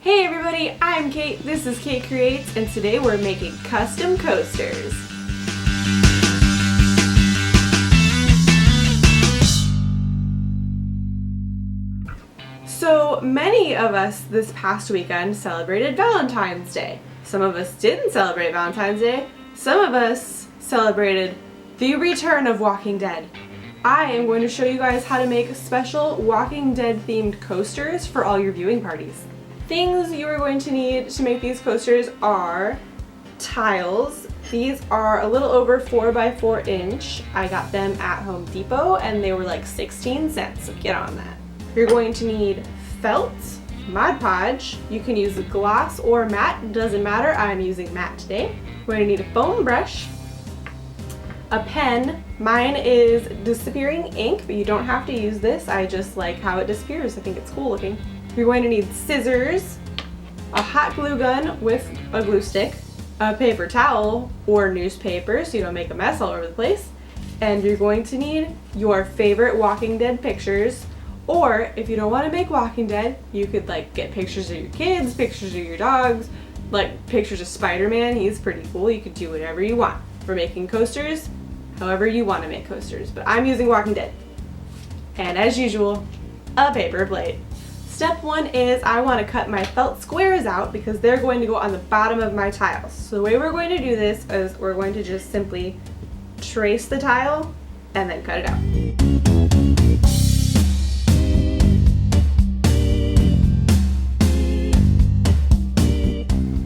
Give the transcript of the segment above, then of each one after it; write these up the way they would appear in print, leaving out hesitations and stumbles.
Hey everybody, I'm Kate, this is Kate Creates, and today we're making custom coasters. So many of us this past weekend celebrated Valentine's Day. Some of us didn't celebrate Valentine's Day. Some of us celebrated the return of Walking Dead. I am going to show you guys how to make special Walking Dead themed coasters for all your viewing parties. Things you are going to need to make these coasters are tiles. These are a little over 4 by 4 inch. I got them at Home Depot and they were like 16 cents, so get on that. You're going to need felt, Mod Podge. You can use gloss or matte, doesn't matter. I'm using matte today. We're going to need a foam brush, a pen. Mine is disappearing ink, but you don't have to use this. I just like how it disappears. I think it's cool looking. You're going to need scissors, a hot glue gun with a glue stick, a paper towel or newspaper so you don't make a mess all over the place, and you're going to need your favorite Walking Dead pictures, or if you don't want to make Walking Dead, you could like get pictures of your kids, pictures of your dogs, like pictures of Spider-Man. He's pretty cool. You could do whatever you want. We're making coasters however you want to make coasters, but I'm using Walking Dead. And as usual, a paper plate. Step 1 is I want to cut my felt squares out because they're going to go on the bottom of my tiles. So the way we're going to do this is we're going to just simply trace the tile and then cut it out.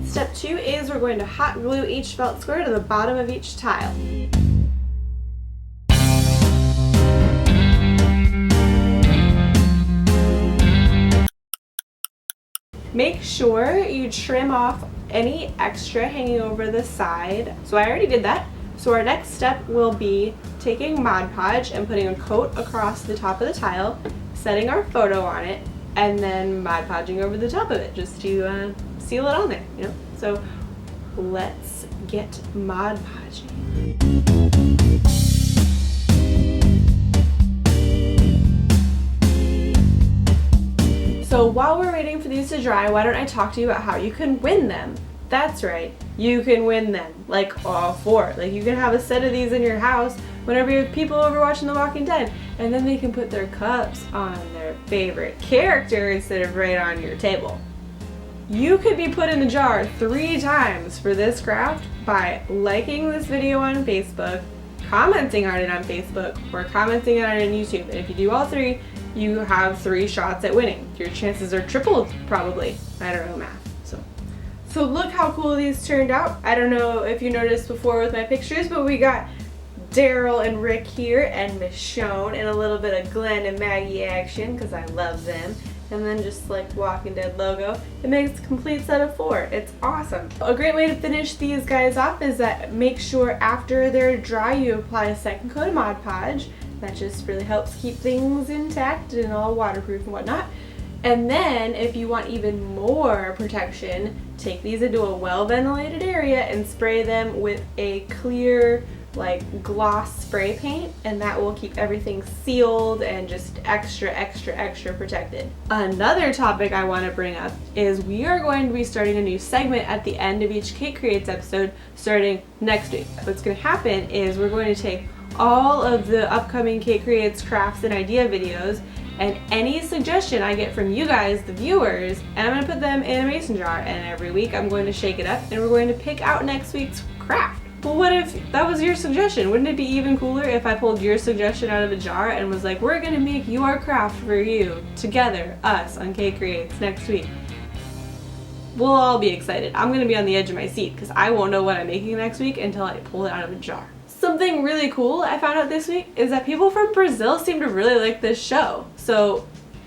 Step 2 is we're going to hot glue each felt square to the bottom of each tile. Make sure you trim off any extra hanging over the side. So I already did that. So our next step will be taking Mod Podge and putting a coat across the top of the tile, setting our photo on it, and then Mod Podging over the top of it just to seal it on there, you know? So let's get Mod Podging. So while we're waiting for these to dry, why don't I talk to you about how you can win them? That's right, you can win them, like all 4. Like you can have a set of these in your house whenever you have people over watching The Walking Dead, and then they can put their cups on their favorite character instead of right on your table. You could be put in the jar 3 times for this craft by liking this video on Facebook, commenting on it on Facebook, or commenting on it on YouTube. And if you do all 3, you have 3 shots at winning. Your chances are tripled, probably. I don't know math. So look how cool these turned out. I don't know if you noticed before with my pictures, but we got Daryl and Rick here, and Michonne, and a little bit of Glenn and Maggie action, because I love them. And then just like Walking Dead logo. It makes a complete set of 4. It's awesome. A great way to finish these guys off is that make sure after they're dry you apply a second coat of Mod Podge. That just really helps keep things intact and all waterproof and whatnot. And then if you want even more protection, take these into a well-ventilated area and spray them with a clear like gloss spray paint, and that will keep everything sealed and just extra protected. Another topic I want to bring up is we are going to be starting a new segment at the end of each Kate Creates episode starting next week. What's going to happen is we're going to take all of the upcoming Kate Creates crafts and idea videos and any suggestion I get from you guys, the viewers, and I'm going to put them in a mason jar, and every week I'm going to shake it up and we're going to pick out next week's craft. Well, what if that was your suggestion? Wouldn't it be even cooler if I pulled your suggestion out of the jar and was like, we're going to make your craft for you, together, us, on Kate Creates next week? We'll all be excited. I'm going to be on the edge of my seat because I won't know what I'm making next week until I pull it out of a jar. Something really cool I found out this week is that people from Brazil seem to really like this show. So,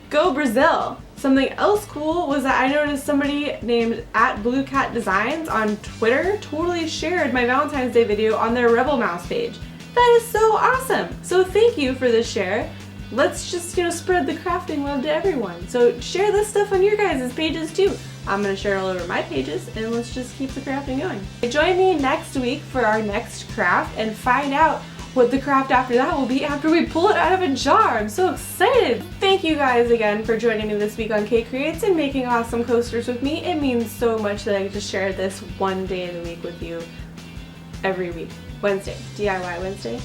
go Brazil! Something else cool was that I noticed somebody named @BlueCatDesigns on Twitter totally shared my Valentine's Day video on their Rebel Mouse page. That is so awesome! So thank you for this share. Let's just, spread the crafting love to everyone. So share this stuff on your guys' pages too. I'm going to share it all over my pages, and let's just keep the crafting going. Join me next week for our next craft and find out what the craft after that will be after we pull it out of a jar. I'm so excited! Thank you guys again for joining me this week on Kate Creates and making awesome coasters with me. It means so much that I get to share this one day of the week with you every week. Wednesday, DIY Wednesday.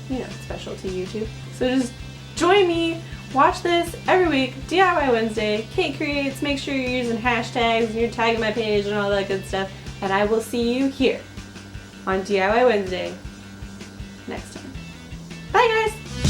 You know, it's special to YouTube. So just join me, watch this every week, DIY Wednesday, Kate Creates, make sure you're using hashtags and you're tagging my page and all that good stuff. And I will see you here on DIY Wednesday next time. Bye guys!